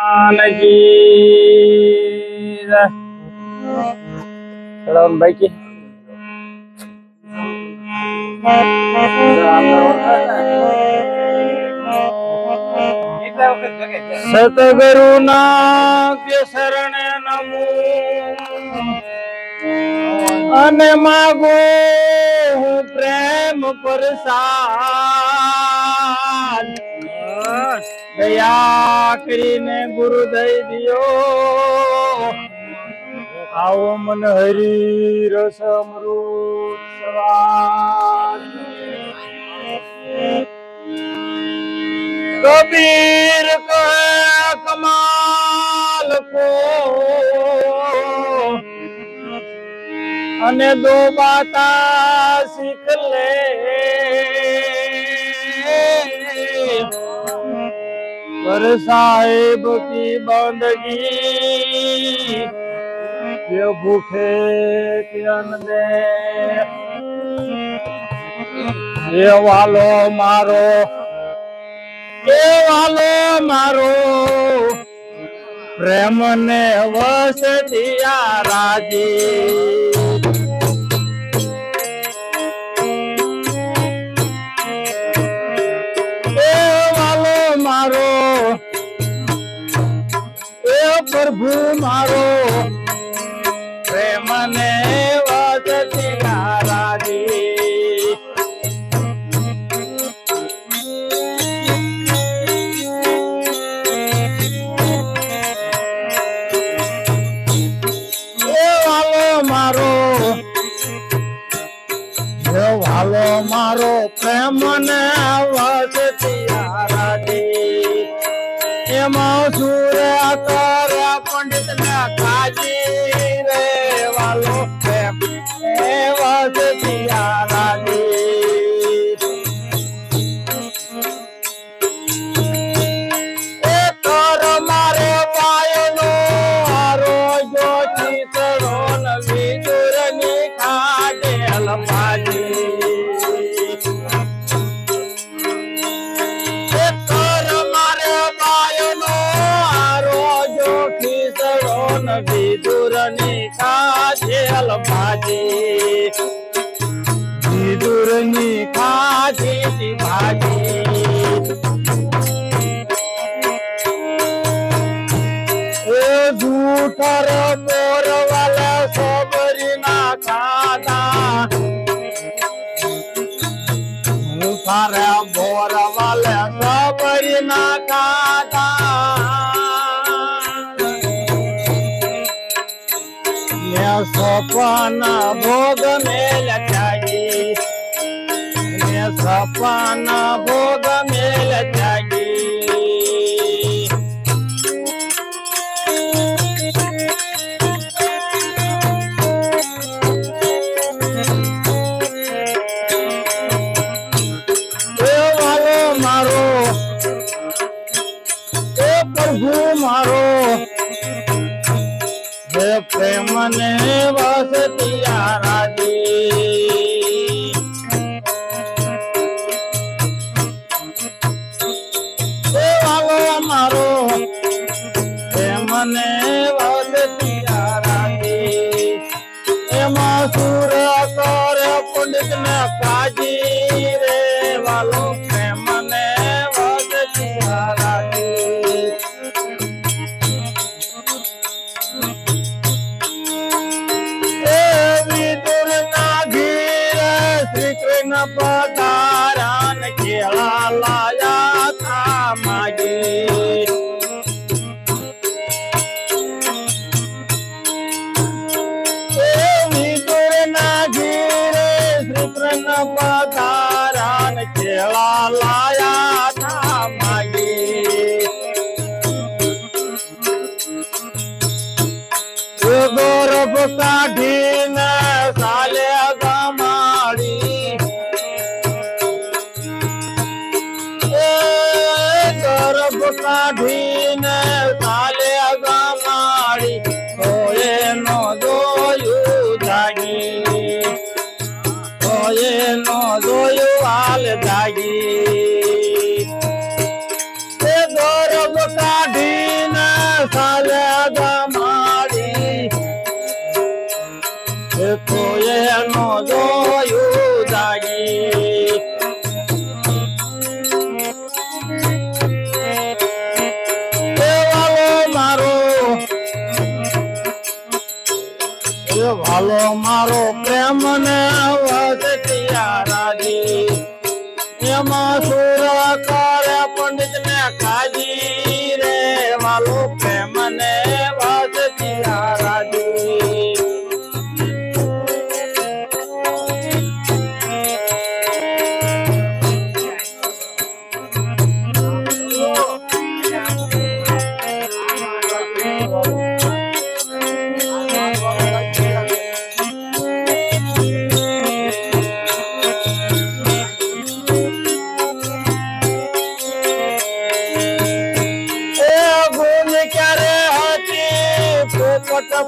ભગવાનજી જય. ચલો બાઈકી સતગુરુ ના કે શરણે નમો અને માગો હું પ્રેમ પ્રસાદ દયા કરીને ગુરુ દઈ દિયો આવો મન હરી રસ અમૃત સ્વાદ કબીર કહે કમાલ કો અને દો બાતા सीख ले पर साहिब की बंदगी ये भूखे क्यों दे ये वालो मारो प्रेम ने वस दिया राजी प्रभु मारो प्रेम ने वसती राजी वालो मारो प्रेम ने वसती राजी एमा सूर्य कर पंडित ने काजी रे वालो प्रेम वसती राजी कर मारे पायनो आरोग्य चीतरो नवी दुरनी खाडेल पाजी विदुरनी खाजेल भाजी विदुरनी खाजेली भाजी ए झूठर बोर वाला सबरी ना खादा झूठर बोर वाला सबरी ना खादा सपना भोग में लचाई सपना भोग में लचाई वालो मारो प्रभु मारो प्रेम ने वसती राजी वालो मारो प्रेम ने वसती राजी एमा सूर कर पंडित ने काजी रे वालो प्रेम ने वसती राजी पधारान केला लाया था मागे विदुर नागीरे श्री कृष्ण पधारान केला लाया था मागे गौरव काढ़ी न साले गमाड़ी काढ़ीन साले गमाड़ी कोये नो दोयु जागी कोये नो दोयु आल जागी गौरव काढ़ीन વાલો મારો પ્રેમ ને વસતિયા રાજી એમાં સુર કરે પંડિત ને કાજી રે વાલો પ્રેમ ને વસતિયા રાજી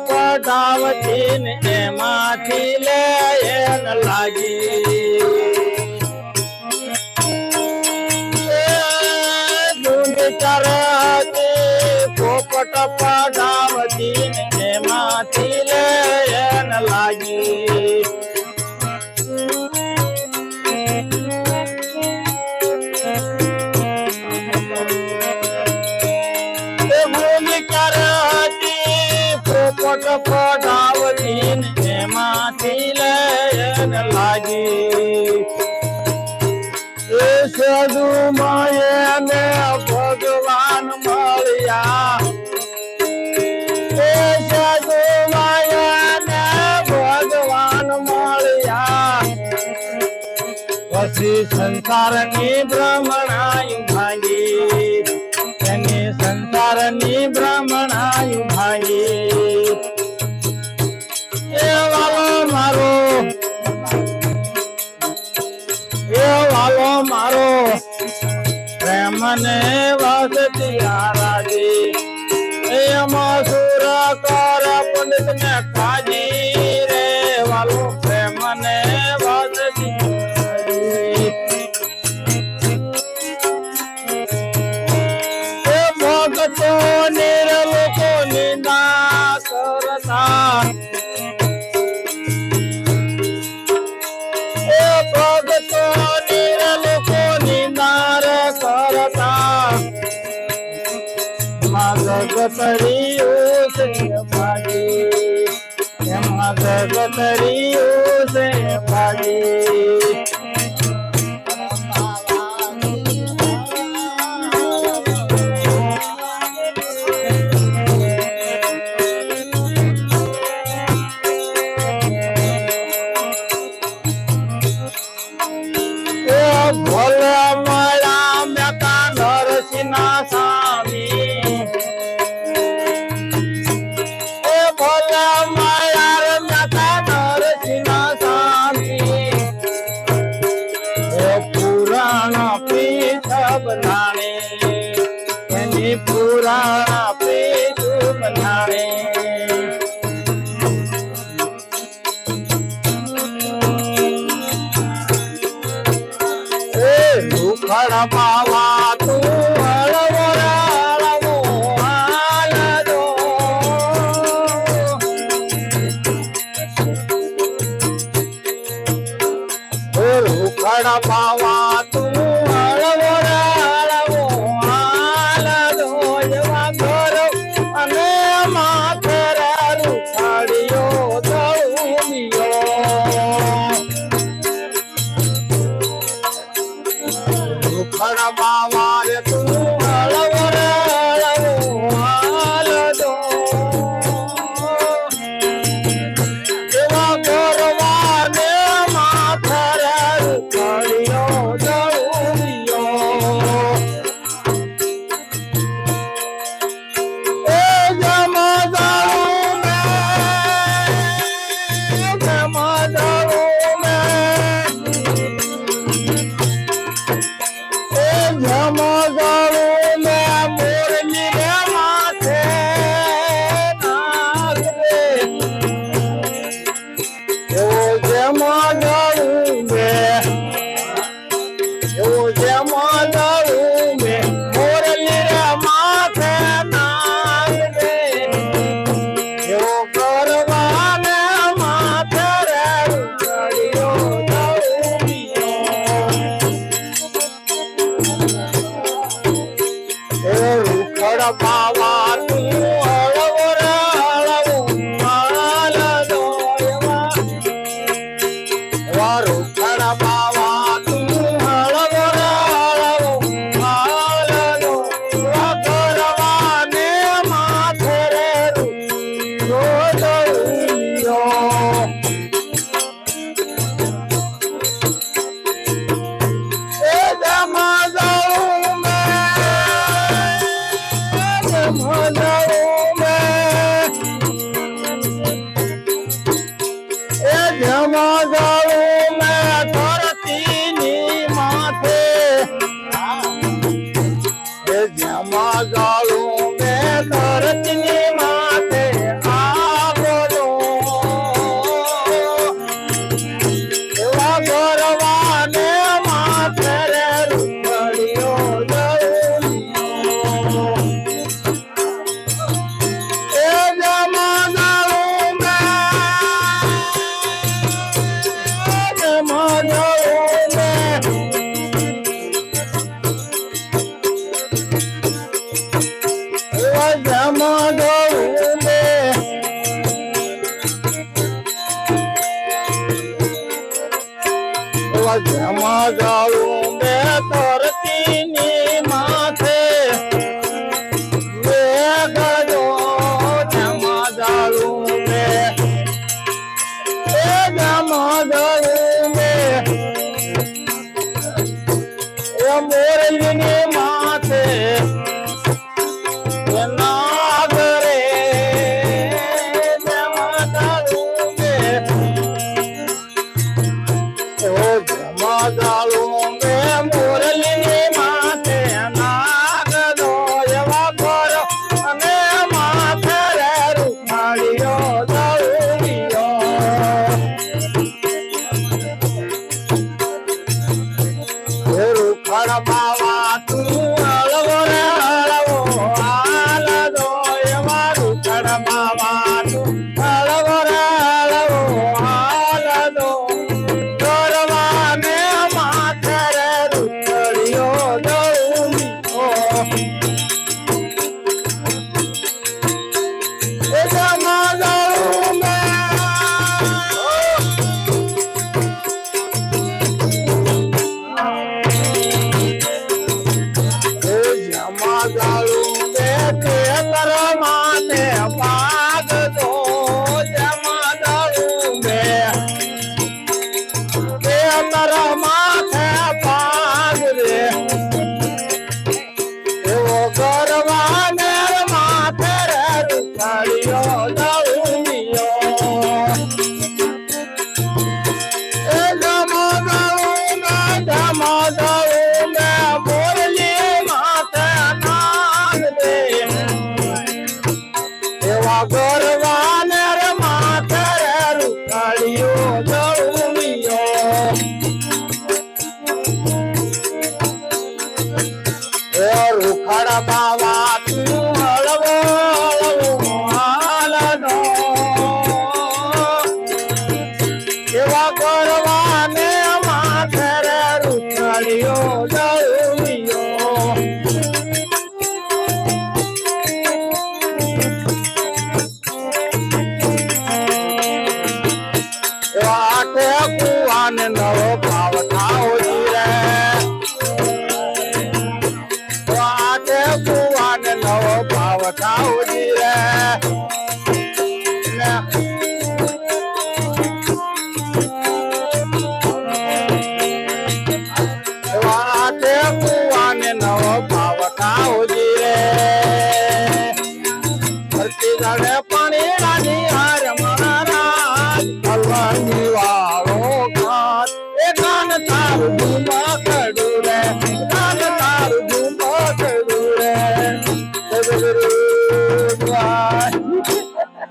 પડાવતી ને એમાંથી લે ન લાગી પોપટ પડાવતી ને એમાંથી લે ન લાગી પોપટ પડાવતી એમાંથી લયન લાગી એ સાધુ માયને ભગવાન મળ્યા એ સાધુ માયને ભગવાન મળ્યા પછી સંસારની ભ્રમણાયું ભાંગી એની સંસારની ભ્રમણાયું ભાંગી એ વાલો મારો પ્રેમને વસતિયા રાજી એમાં સુર કર પંડિત ને કાજી રે વાલો પ્રેમને વસતિયા ભક્તો નિરલોકો નિંદા કરતા ભક્તો નિરલોકો નિંદાર કરતા જગતરીઓ છે ભાગી એમાં જગતરીઓ છે ભાગી ભોલે મળ્યા મેતા નરસિંહ સ્વામી એ ભોલે મળ્યા મેતા નરસિંહ સ્વામી એ પુરાણ પીઠ બનાણે એની પુરાણ પીઠ બનાણે બાવા તું હળવો હળવો હાલજો રૂખડ બાવા તું હળવો હળવો હાલજો એવા ઘર અને માથે રૂખડીઓ દળુમિયો બાવા રે તું હળવો હળવો હાલજો એવા ગરવાને માથે રૂખડીઓ દળુમિયો એ જમદારું જમગાળું મે મોરની રે માથે નાગ રે ઓ જમગાળું મે મોરની રે માથે નાગ રે એવો કરવાને માથે રે રૂખડીઓ રૂખડ બાવા તું હળવો હળવો હાલજો જાઉં મેં એ જેમાં જાઉં મેં ધરતીની માથે એ જેમાં જાઉં મેં ધરતીની માથે આ બોલો એવા ગરવાને માથે રે રૂપડિયો જાઉં એ જેમાં જાઉં મેં જમા જાઉં બે ધરતીની માથે ગજો જમા જાઉં બે એ જમા જાઉં બે એ મોરલીની માથે નાગરે જમા જાઉં બે જાળું બે મોરલીની માથે નાગદો એવા ઘર અને માથે રે રૂપાળીયો જાળું રૂખડ બાવા તું હળવો રે હળવો હાલ દો એવા રૂખડ બાવા તું હળવો રે હળવો હાલ દો ગરવાને માથે રૂપાળીયો જાઉં રૂખડ બાવા તું હળવો હળવો હાલ દો એવા ગરવાને માથે રૂપાળીયો જાઉં કુવાને નવો ભાવ થાઓ રે વાટે કુવાને નવો ભાવ થાઓ રે વાટે કુવાને નવો ભાવ થાઓ રે ધરતી જાણે પાણી રાની હાર મહારાજ ભગવાનની વાત